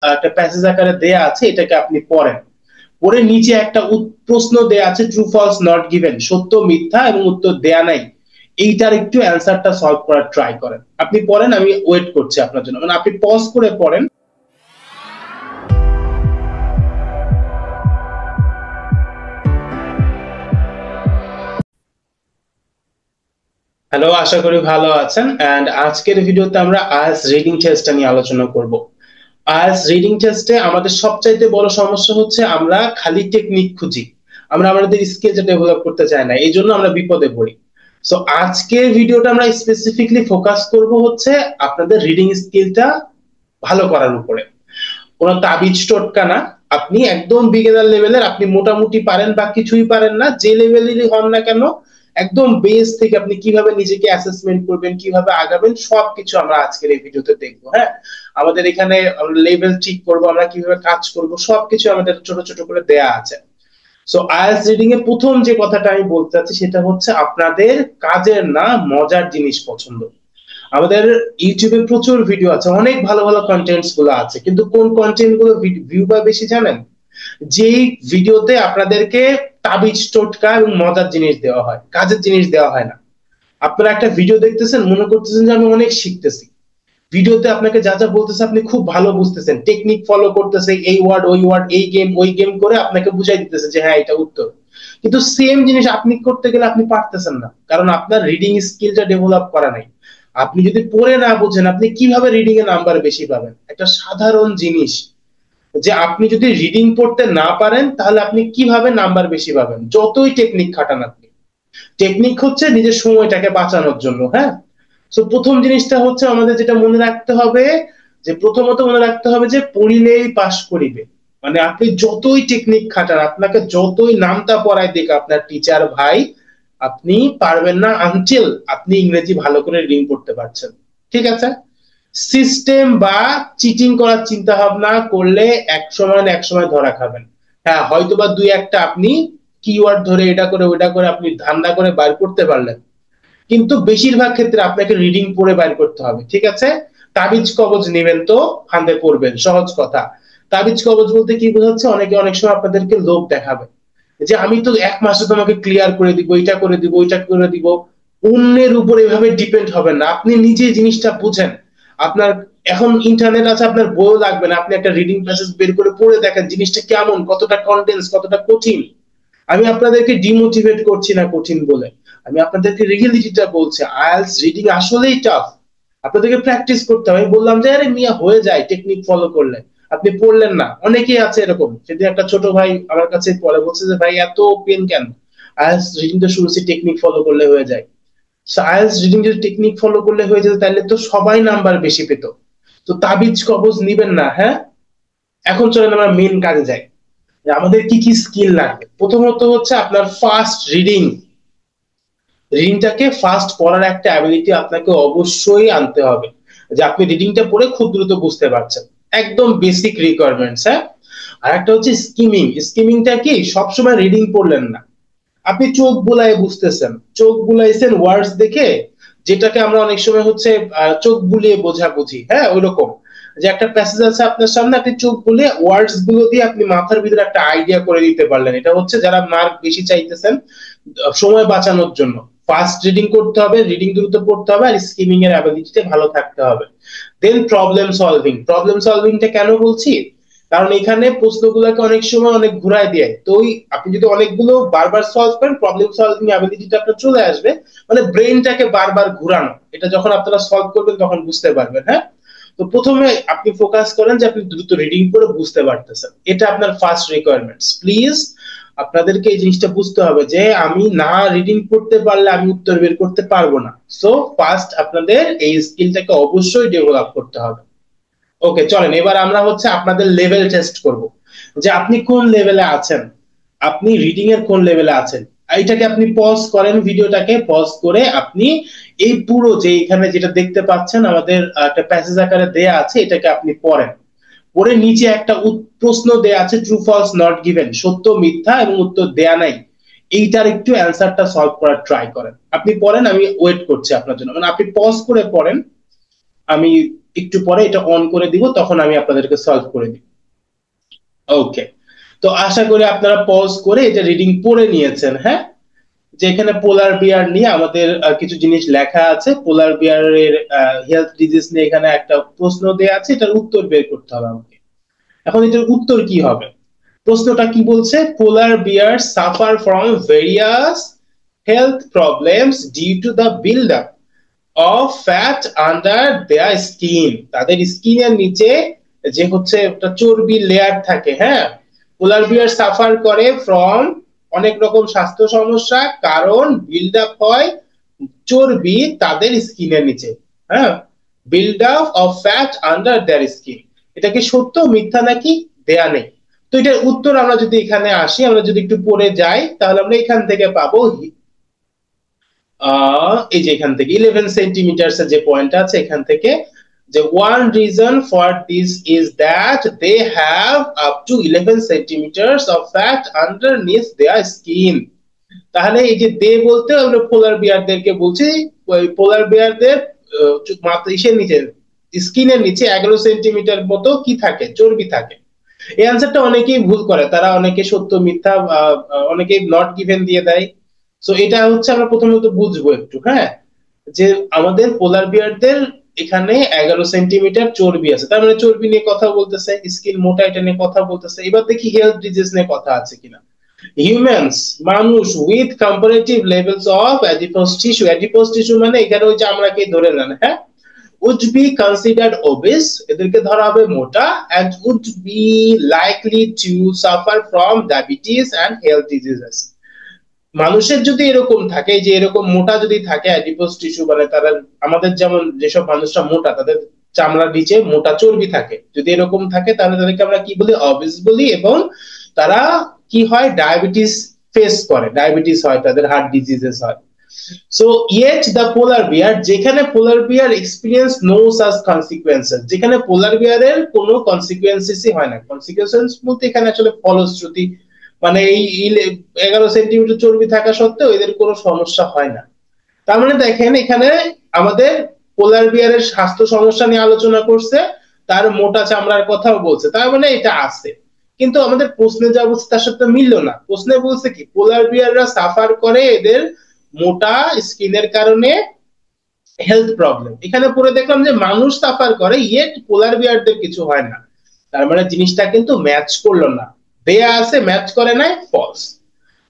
একটা প্যাসেজ আকারে দেয়া আছে, এটাকে আপনি পড়েন। পরে নিচে একটা প্রশ্ন দেয়া আছে, ট্রু ফলস নট গিভেন, সত্য মিথ্যা এবং উত্তর দেয়া নাই, এইটার একটু অ্যান্সারটা সলভ করার ট্রাই করেন। আপনি পড়েন, আমি ওয়েট করছি আপনার জন্য, মানে আপনি পজ করে পড়েন। হ্যালো, আশা করি ভালো আছেন। এন্ড আজকের ভিডিওতে আমরা আইএলটিএস রিডিং টেস্টটা নিয়ে আলোচনা করব। আইএলটিএস রিডিং টেস্টে আমাদের সবচাইতে বড় সমস্যা হচ্ছে আমরা খালি টেকনিক খুঁজি, আমরা আমাদের স্কিলটা ডেভেলপ করতে চাই না, এই জন্য আমরা বিপদে পড়ি। সো আজকের ভিডিওটা আমরা স্পেসিফিকলি ফোকাস করব হচ্ছে আপনাদের রিডিং স্কিলটা ভালো করার উপরে। কোনো তাবিজ টোটকা না, আপনি একদম বিগিনার লেভেলের, আপনি মোটামুটি পারেন বা কিছুই পারেন না, যে লেভেলেরই হন না কেন, একদম বেস থেকে আপনি কিভাবে নিজেকে অ্যাসেসমেন্ট করবেন, কিভাবে আগাবেন, সবকিছু আমরা আজকের এই ভিডিওতে দেখবো। হ্যাঁ, আমাদের এখানে লেভেল ঠিক করব, আমরা কিভাবে কাজ করব, সবকিছু আমাদের ছোট ছোট করে দেয়া আছে। সো আইএলটিএস রিডিং এর প্রথম যে কথাটা আমি বলতে চাচ্ছি সেটা হচ্ছে আপনাদের কাজের না মজার জিনিস পছন্দ। আমাদের ইউটিউবে প্রচুর ভিডিও আছে, অনেক ভালো ভালো কন্টেন্টস গুলো আছে, কিন্তু কোন কন্টেন্ট গুলো ভিউ বা বেশি জানেন? যেই ভিডিওতে আপনাদেরকে তাবিজ টোটকা এবং মজার জিনিস দেওয়া হয়, কাজের জিনিস দেওয়া হয় না। আপনারা একটা ভিডিও দেখতেছেন, মনে করতেছেন যে আমি অনেক শিখতেছি, ভিডিওতে আপনাকে যা যা বলতেছে আপনি খুব ভালো বুঝতেছেন, টেকনিক ফলো করতেছে, এই ওয়ার্ড ওই ওয়ার্ড, এই গেম ওই গেম করে আপনাকে বুঝাই দিতেছে যে হ্যাঁ এটা উত্তর। কিন্তু সেম জিনিস আপনি করতে গেলে আপনি পারতেছেন না, কারণ আপনার রিডিং স্কিলটা ডেভেলপ করা নাই। আপনি যদি পড়ে না বুঝেন, আপনি কিভাবে রিডিং এ নাম্বার বেশি পাবেন? একটা সাধারণ জিনিস, যে আপনি যদি রিডিং পড়তে না পারেন তাহলে আপনি কিভাবে নাম্বার বেশি পাবেন? যতই টেকনিক খাটান আপনি, টেকনিক হচ্ছে নিজের সময়টাকে বাঁচানোর জন্য। হ্যাঁ, তো প্রথম জিনিসটা হচ্ছে আমাদের যেটা মনে রাখতে হবে, যে প্রথমত মনে রাখতে হবে যে পড়িলেই পাশ করিবে। মানে আপনি যতই টেকনিক খাটান, আপনাকে যতই নামতা পড়ায় দিক আপনার টিচার ভাই, আপনি পারবেন না আনটিল আপনি ইংরেজি ভালো করে রিডিং করতে পারছেন। ঠিক আছে? সিস্টেম বা চিটিং করার চিন্তা ভাবনা করলে এক সময় না এক সময় ধরা খাবেন। হ্যাঁ, হয়তোবা দুই একটা আপনি কিওয়ার্ড ধরে এটা করে ওটা করে আপনি ধান্দা করে বাইর করতে পারলেন, কিন্তু বেশিরভাগ ক্ষেত্রে আপনাকে রিডিং পড়ে বাইর করতে হবে। ঠিক আছে? তাবিজ কবজ নেবেন তো ফান্দে পড়বেন, সহজ কথা। তাবিজ কবজ বলতে কি বোঝাচ্ছে? অনেকে অনেক সময় আপনাদেরকে লোভ দেখাবে যে আমি তো এক মাসে তোমাকে ক্লিয়ার করে দিব, এটা করে দিব, ওইটা করে দিব। অন্যের উপর এভাবে ডিপেন্ড হবেন না, আপনি নিজে জিনিসটা বুঝেন। আপনার এখন ইন্টারনেট আছে, আপনার বইও লাগবে না, আপনি একটা রিডিং প্যাসেজ বের করে পড়ে দেখেন জিনিসটা কেমন, কতটা কন্টেন্স, কতটা কঠিন। আমি আপনাদেরকে ডিমোটিভেট করছি না কঠিন বলে, আমি আপনাদেরকে রিয়েলিটিটা বলছি। আইএলটিএস রিডিং আসলেই টাফ, আপনাদেরকে প্র্যাকটিস করতে হবে। আমি বললাম যে আরে মিয়া হয়ে যায় টেকনিক ফলো করলে, আপনি পড়লেন না। অনেকেই আছে এরকম, সেদিন একটা ছোট ভাই আমার কাছে পড়ে বলছে যে ভাই এত পেন কেন? আইএলটিএস রিডিং তো শুরুছি টেকনিক ফলো করলে হয়ে যায়। আইএলটিএস রিডিং যদি টেকনিক ফলো করলে হয়ে যেত তাহলে তো সবাই নাম্বার বেশি পেত। তো তাবিজ কবজ নিবেন না। হ্যাঁ, এখন চলেন আমরা মেন কাজে যাই, যে আমাদের কি কি স্কিল লাগবে। প্রথমত হচ্ছে আপনার ফাস্ট রিডিং, রিডিংটাকে ফাস্ট পড়ার একটা অ্যাবিলিটি আপনাকে অবশ্যই আনতে হবে, যে আপনি রিডিংটা পড়ে খুব দ্রুত বুঝতে পারছেন। একদম বেসিক রিকোয়ারমেন্টস। হ্যাঁ, আর একটা হচ্ছে স্কিমিং। স্কিমিংটা কি? সবসময় রিডিং পড়লেন না, আপনি চোখ বুলায় বুঝতেছেন, চোখ বুলাইছেন ওয়ার্ডস দেখে, যেটাকে আমরা অনেক সময় হচ্ছে চোখ বুলিয়ে বোঝা বুঝি। হ্যাঁ, ওইরকম, যে একটা প্যাসেজ আছে আপনার সামনে, আপনি চোখ বুলিয়ে ওয়ার্ডস গুলো দিয়ে আপনি মাথার ভিতরে একটা আইডিয়া করে দিতে পারলেন। এটা হচ্ছে যারা মার্ক বেশি চাইতেছেন সময় বাঁচানোর জন্য। ফাস্ট রিডিং করতে হবে, রিডিং দ্রুত পড়তে হবে, আর স্কিমিং এর অ্যাবিলিটিতে ভালো থাকতে হবে। দেন প্রবলেম সলভিং। প্রবলেম সলভিংটা কেন বলছি? কারণ এখানে প্রশ্নগুলোকে অনেক সময় অনেক ঘুরায় দেয়, তো আপনি যদি অনেকগুলো বারবার সলভ করেন, প্রবলেম সলভিং অ্যাবিলিটিটা আপনার চলে আসবে। মানে ব্রেনটাকে বারবার ঘুরানো, এটা যখন আপনারা সলভ করবেন তখন বুঝতে পারবেন। হ্যাঁ, তো প্রথমে আপনি ফোকাস করেন যে আপনি দ্রুত রিডিং করে বুঝতে পারতেছেন, এটা আপনার ফার্স্ট রিকোয়ারমেন্টস। প্লিজ আপনাদেরকে এই জিনিসটা বুঝতে হবে যে আমি না রিডিং করতে পারলে আমি উত্তর বের করতে পারবো না। সো ফার্স্ট আপনাদের এই স্কিলটাকে অবশ্যই ডেভেলপ করতে হবে। ওকে, চলেন এবার আমরা হচ্ছে আপনাদের লেভেল টেস্ট করব, যে আপনি কোন লেভেলে আছেন, আপনি রিডিং এর কোন লেভেলে আছেন। এইটাকে আপনি পজ করেন, ভিডিওটাকে পজ করে আপনি এই পুরো যে এখানে যেটা দেখতে পাচ্ছেন আমাদের একটা প্যাসেজ আকারে দেয়া আছে, এটাকে আপনি পড়েন। পরে নিচে একটা প্রশ্ন দেয়া আছে, ট্রু ফলস নট গিভেন, সত্য মিথ্যা এবং উত্তর দেয়া নাই, এইটার একটু অ্যান্সারটা সলভ করার ট্রাই করেন। আপনি পড়েন, আমি ওয়েট করছি আপনার জন্য, মানে আপনি পজ করে পড়েন, আমি একটু পরে এটা অন করে দিব, তখন আমি আপনাদেরকে সলভ করে দিব। ওকে, তো আশা করি আপনারা পজ করে এটা রিডিং পড়ে নিয়েছেন। হ্যাঁ, যেখানে পোলার বিয়ার নিয়ে আমাদের কিছু জিনিস লেখা আছে, পোলার বিয়ারের হেলথ ডিজিজ নিয়ে এখানে একটা প্রশ্ন দেয়া আছে, এটার উত্তর বের করতে হবে আমাকে। এখন এটার উত্তর কি হবে? প্রশ্নটা কি বলছে? Polar bear suffer from various health problems due to the build up of fat under their skin. তাদের স্কিনের নিচে যে হচ্ছে একটা চর্বির লেয়ার থাকে। হ্যাঁ, পোলার বিয়ার সাফার করে ফ্রম অনেক রকম স্বাস্থ্য সমস্যা, কারণ বিল্ড আপ হয় চর্বি তাদের স্কিনের নিচে। হ্যাঁ, build up of fat under their skin. এটা কি সত্য মিথ্যা নাকি দেয়া নেই। তো এটার উত্তর আমরা যদি এখানে আসি, আমরা যদি একটু পড়ে যাই, তাহলে আমরা এখান থেকে পাবো এই যে এখান থেকে 11 সেন্টিমিটার যে পয়েন্ট আছে, এখান থেকে যে one reason for this is that they have up to 11 centimeters of fat underneath their skin। তাহলে এই যে দে বলতে আমরা পোলার বিয়ারদেরকে বলছি, ওই পোলার বিয়ারদের মাথা ইসের নিচে, স্কিনের নিচে 11 সেন্টিমিটার মতো কি থাকে, চর্বি থাকে। এই অ্যান্সারটা অনেকেই ভুল করে, তারা অনেকে সত্য মিথ্যা অনেকেই নট গিভেন দিয়ে দেয়। সো এটা হচ্ছে আমরা প্রথমত বুঝবো একটু। হ্যাঁ, যে আমাদের পোলার বিয়ারদের এখানে 11 সেন্টিমিটার চর্বি আছে, তার মানে চর্বি নিয়ে কথা বলতেছে, স্কিন মোটা, এটা নিয়ে কথা বলতেছে। এবার দেখি হেলথ ডিজিজ নিয়ে কথা আছে কিনা। হিউম্যানস, মানুষ, with comparative levels of adipose tissue. Adipose tissue মানে এখানে ওই চামড়াকে ধরে নেন। হ্যাঁ, would be considered obese, এদেরকে ধরা হবে মোটা, and would be likely to suffer from diabetes and health diseases। মানুষের যদি এরকম থাকে, যে এরকম মোটা যদি থাকে অ্যাডিপোস টিস্যু, মানে তারা আমাদের যেমন যেসব মানুষরা মোটা, তাদের চামড়ার নিচে মোটা চর্বি থাকে, যদি এরকম থাকে তাহলে তাদেরকে আমরা কি বলি, অবিস বলি। এবং তারা কি হয়, ডায়াবেটিস ফেস করে, ডায়াবেটিস হয়, তাদের হার্ট ডিজিজেস হয়। সো ইয়েট দ্য পোলার বিয়ার, যেখানে পোলার বিয়ার এক্সপিরিয়েন্স নো সাচ কনসিকুয়েন্সেস, যেখানে পোলার বিয়ারের কোনো কনসিকুয়েন্সেসই হয় না। কনসিকুয়েন্সেস বলতে এখানে আসলে ফলশ্রুতি, মানে এই 11 সেন্টিমিটার চর্বি থাকা সত্ত্বেও এদের কোনো সমস্যা হয় না। তার মানে দেখেন এখানে আমাদের পোলার বিয়ারের স্বাস্থ্য সমস্যা নিয়ে আলোচনা করছে, তার মোটা চামড়ার কথাও বলছে, তার মানে এটা আছে। কিন্তু আমাদের প্রশ্নে যা বলছে তার সাথে মিলল না। প্রশ্নে বলছে কি, পোলার বিয়াররা সাফার করে এদের মোটা স্কিনের কারণে হেলথ প্রবলেম। এখানে পড়ে দেখলাম যে মানুষ সাফার করে, ইয়েট পোলার বিয়ারদের কিছু হয় না। তার মানে জিনিসটা কিন্তু ম্যাচ করলো না, দেয়া আছে ম্যাচ করে নাই, ফলস।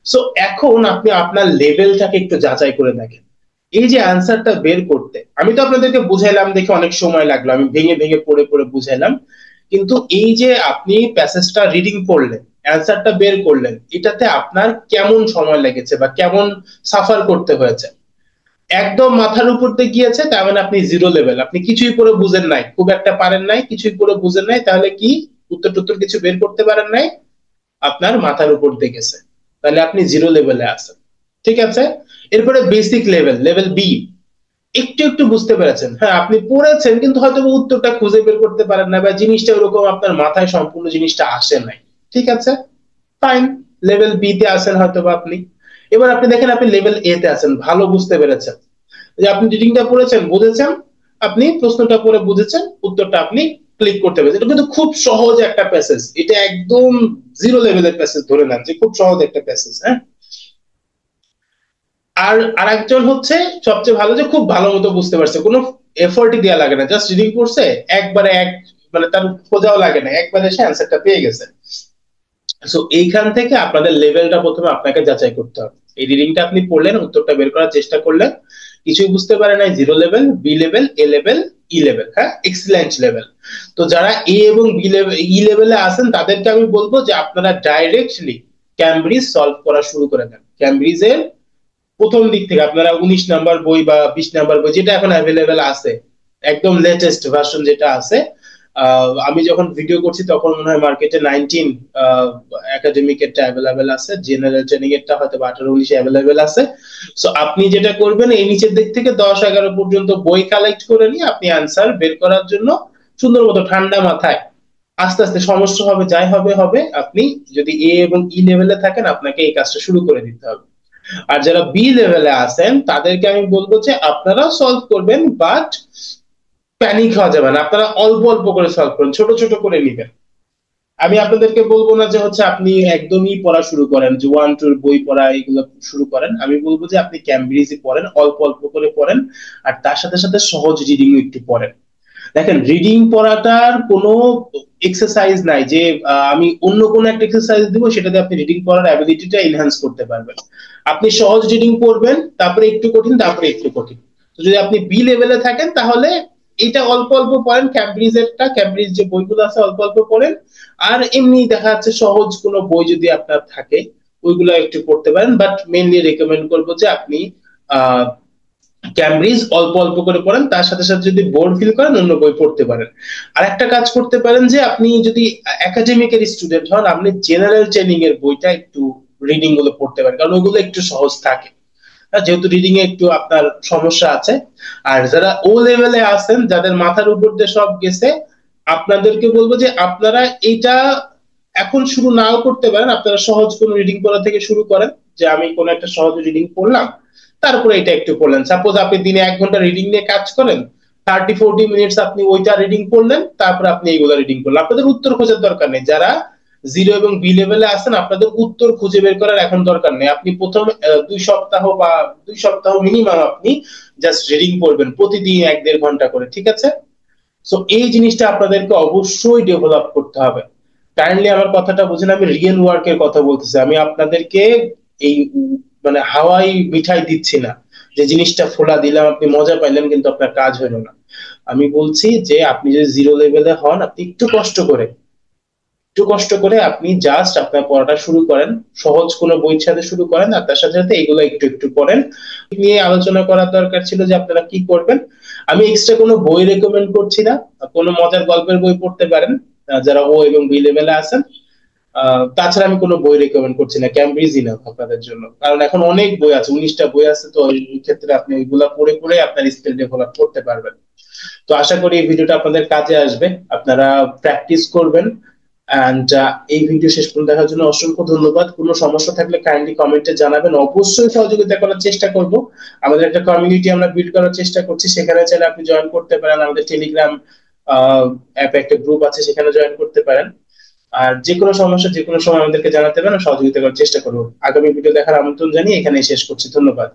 সো এখন আপনি আপনার লেভেলটাকে একটু যাচাই করে দেখেন। এই যে অ্যান্সারটা বের করতে, আমি তো আপনাদেরকে বুঝাইলাম, দেখে অনেক সময় লাগলো, আমি ভেঙে ভেঙে পড়ে পড়ে বুঝাইলাম, কিন্তু এই যে আপনি প্যাসেজটা রিডিং পড়লেন, অ্যান্সারটা বের করলেন, এটাতে আপনার কেমন সময় লেগেছে বা কেমন সাফার করতে হয়েছে? একদম মাথার উপর দিয়ে গিয়েছে, তার মানে আপনি জিরো লেভেল, আপনি কিছুই পড়ে বুঝেন নাই, খুব একটা পারেন নাই, কিছুই পড়ে বুঝেন নাই, তাহলে কি উত্তর টুত্তর কিছু বের করতে পারেন নাই, আপনার মাথার উপর দিয়ে গেছে, তাহলে আপনি জিরো লেভেলে আছেন। ঠিক আছে, এরপরে বেসিক লেভেল, লেভেল বি, একটু একটু বুঝতে পেরেছেন। হ্যাঁ, আপনি পড়েছেন কিন্তু হয়তো উত্তরটা খুঁজে বের করতে পারেন না, বা জিনিসটা ওরকম আপনার মাথায় সম্পূর্ণ জিনিসটা আসে নাই। ঠিক আছে, ফাইন, লেভেল বি তে আছেন হয়তো বা আপনি। এবার আপনি দেখেন আপনি লেভেল এ তে আছেন, ভালো বুঝতে পেরেছেন, যে আপনি রিডিংটা পড়েছেন, বুঝেছেন, আপনি প্রশ্নটা পড়ে বুঝেছেন, উত্তরটা আপনি ক্লিক করতে পেরেছেন। এটা কিন্তু খুব সহজ একটা প্যাসেজ, এটা একদম জিরো লেভেলের প্যাসেজ ধরে নেন, যে খুব সহজ একটা প্যাসেজ। হ্যাঁ, আর আরেকজন হচ্ছে সবচেয়ে ভালো, যে খুব ভালো মতো বুঝতে পারছে, কোনো এফোর্টই দেওয়া লাগে না, জাস্ট রিডিং করছে, একবারে এক, মানে তার খোঁজাও লাগে না, একবারে সে অ্যান্সারটা পেয়ে গেছে। সো এইখান থেকে আপনাদের লেভেলটা প্রথমে আপনাকে যাচাই করতে হবে। এই রিডিংটা আপনি পড়লেন, উত্তরটা বের করার চেষ্টা করলেন, কিছুই বুঝতে পারে নাই, zero level, B level, A level, E level. হ্যাঁ, এক্সিলেন্ট লেভেল। তো যারা এ এবং বি লেভেল, ই লেভেলে আছেন, তাদেরকে আমি বলবো যে আপনারা ডাইরেক্টলি ক্যামব্রিজ সলভ করা শুরু করে দেন। ক্যামব্রিজের প্রথম দিক থেকে আপনারা 19 নাম্বার বই বা 20 নাম্বার বই, যেটা এখন অ্যাভেলেবেল আছে, একদম লেটেস্ট ভার্সন যেটা আছে, আমি যখন ভিডিও করছি তখন মনে হয় মার্কেটে 19 একাডেমিক একটা অ্যাভেলেবেল আছে, জেনারেল ট্রেনিং এরটা হয়তো 18-19 অ্যাভেলেবেল আছে। সো আপনি যেটা করবেন, এই নিচের দিক থেকে 10-11 পর্যন্ত বই কালেক্ট করে নিয়ে আপনি আনসার বের করার জন্য সুন্দর মতো ঠান্ডা মাথায়, আস্তে আস্তে সমস্যা হবে, যাই হবে হবে, আপনি যদি এ এবং ই লেভেলে থাকেন আপনাকে এই কাজটা শুরু করে দিতে হবে। আর যারা বি লেভেলে আছেন তাদেরকে আমি বলবো যে আপনারা সলভ করবেন, বাট প্যানিক হওয়া যাবে না, আপনারা অল্প অল্প করে সলভ করেন, ছোট ছোট করে নিবেন। আমি আপনাদেরকে বলবো না যে হচ্ছে আপনি একদমই পড়া শুরু করেন, যে 1 2 বই পড়া এগুলো শুরু করেন। আমি বলবো যে আপনি ক্যামব্রিজই পড়েন, অল্প অল্প করে পড়েন, আর তার সাথে সাথে সহজ রিডিং একটু পড়েন। দেখেন, রিডিং পড়াটার কোনো এক্সারসাইজ নাই যে আমি অন্য কোনো একটা এক্সারসাইজ দিব সেটাতে আপনি রিডিং পড়ার অ্যাবিলিটিটা এনহ্যান্স করতে পারবেন। আপনি সহজ রিডিং পড়বেন, তারপরে একটু কঠিন, তারপরে একটু কঠিন। তো যদি আপনি বি লেভেলে থাকেন তাহলে এটা অল্প অল্প পড়েন, ক্যামব্রিজ যে বইগুলো আছে অল্প অল্প পড়েন। আর এমনি দেখা যাচ্ছে সহজ কোনো বই যদি আপনার থাকে ওইগুলো একটু পড়তে পারেন, বাট মেইনলি রেকমেন্ড করবো যে আপনি আহ ক্যামব্রিজ অল্প অল্প করে পড়েন, তার সাথে সাথে যদি বোর্ড ফিল করেন অন্য বই পড়তে পারেন। আর একটা কাজ করতে পারেন যে আপনি যদি একাডেমিকের স্টুডেন্ট হন, আপনি জেনারেল ট্রেনিং এর বইটা একটু রিডিং গুলো পড়তে পারেন, কারণ ওগুলো একটু সহজ থাকে। যেহেতু রিডিং এ একটু আপনার সমস্যা আছে। আর যারা ও লেভেলে আছেন, যাদের মাথার উপর দিয়ে সব গেছে, আপনাদেরকে বলবো যে আপনারা এটা এখন শুরু নাও করতে পারেন, আপনারা সহজ কোনো রিডিং পড়া থেকে শুরু করেন। যে আমি কোনো একটা সহজ রিডিং পড়লাম, তারপরে এটা একটু পড়লেন। সাপোজ আপনি দিনে 1 ঘন্টা রিডিং নিয়ে কাজ করেন, 30 40 মিনিটস আপনি ওইটা রিডিং পড়লেন, তারপরে আপনি এইগুলা রিডিং করলেন। আপনাদের উত্তর খোঁজার দরকার নেই। যারা জিরো এবং বি লেভেলে আছেন, আপনাদের উত্তর খুঁজে বের করার এখন দরকার নেই। আপনি প্রথম 2 সপ্তাহ বা 2 সপ্তাহ মিনিমাম আপনি জাস্ট রিডিং পড়বেন প্রতিদিন 1 1.5 ঘন্টা করে, ঠিক আছে? সো এই জিনিসটা আপনাদেরকে অবশ্যই ডেভেলপ করতে হবে। কাইন্ডলি আমার কথাটা বুঝেন, আমি রিয়েল ওয়ার্কের কথা বলতেছি। আমি আপনাদেরকে এই মানে হাওয়াই মিঠাই দিচ্ছি না, যে জিনিসটা ফোলা দিলাম আপনি মজা পাইলেন কিন্তু আপনার কাজ হলো না। আমি বলছি যে আপনি যদি জিরো লেভেলে হন, আপনি একটু কষ্ট করে আপনি জাস্ট আপনার পড়াটা শুরু করেন, সহজ কোনো বইয়ের সাথে শুরু করেন, আর তার সাথে সাথে এগুলো একটু একটু পড়েন। নিয়ে আলোচনা করার দরকার ছিল যে আপনারা কি করবেন। আমি এক্সট্রা কোনো বই রেকমেন্ড করছি না, কোনো মজার গল্পের বই পড়তে পারেন যারা ও এবং বি লেভেলে আছেন। তাছাড়া আমি কোনো বই রেকমেন্ড করছি না, ক্যামব্রিজই না আপনাদের জন্য, কারণ এখন অনেক বই আছে, 19টা বই আছে। তো ওই ক্ষেত্রে আপনি ওইগুলা পড়ে পড়ে আপনার স্কিল ডেভেলপ করতে পারবেন। তো আশা করি এই ভিডিওটা আপনাদের কাজে আসবে, আপনারা প্র্যাকটিস করবেন। এন্ড এই ভিডিও শেষ পর্যন্ত দেখার জন্য অসংখ্য ধন্যবাদ। কোনো সমস্যা থাকলে কাইন্ডলি কমেন্টে জানাবেন, অবশ্যই সহযোগিতা করার চেষ্টা করব। আমাদের একটা কমিউনিটি আমরা বিল্ড করার চেষ্টা করছি, সেখানে চাইলে আপনি জয়েন করতে পারেন। আমাদের টেলিগ্রাম অ্যাপে একটা গ্রুপ আছে, সেখানে জয়েন করতে পারেন। আর যে কোনো সমস্যা যে কোনো সময় আমাদেরকে জানাতে পারেন, সহযোগিতা করার চেষ্টা করবো। আগামী ভিডিও দেখার আমন্ত্রণ জানিয়ে এখানে শেষ করছি, ধন্যবাদ।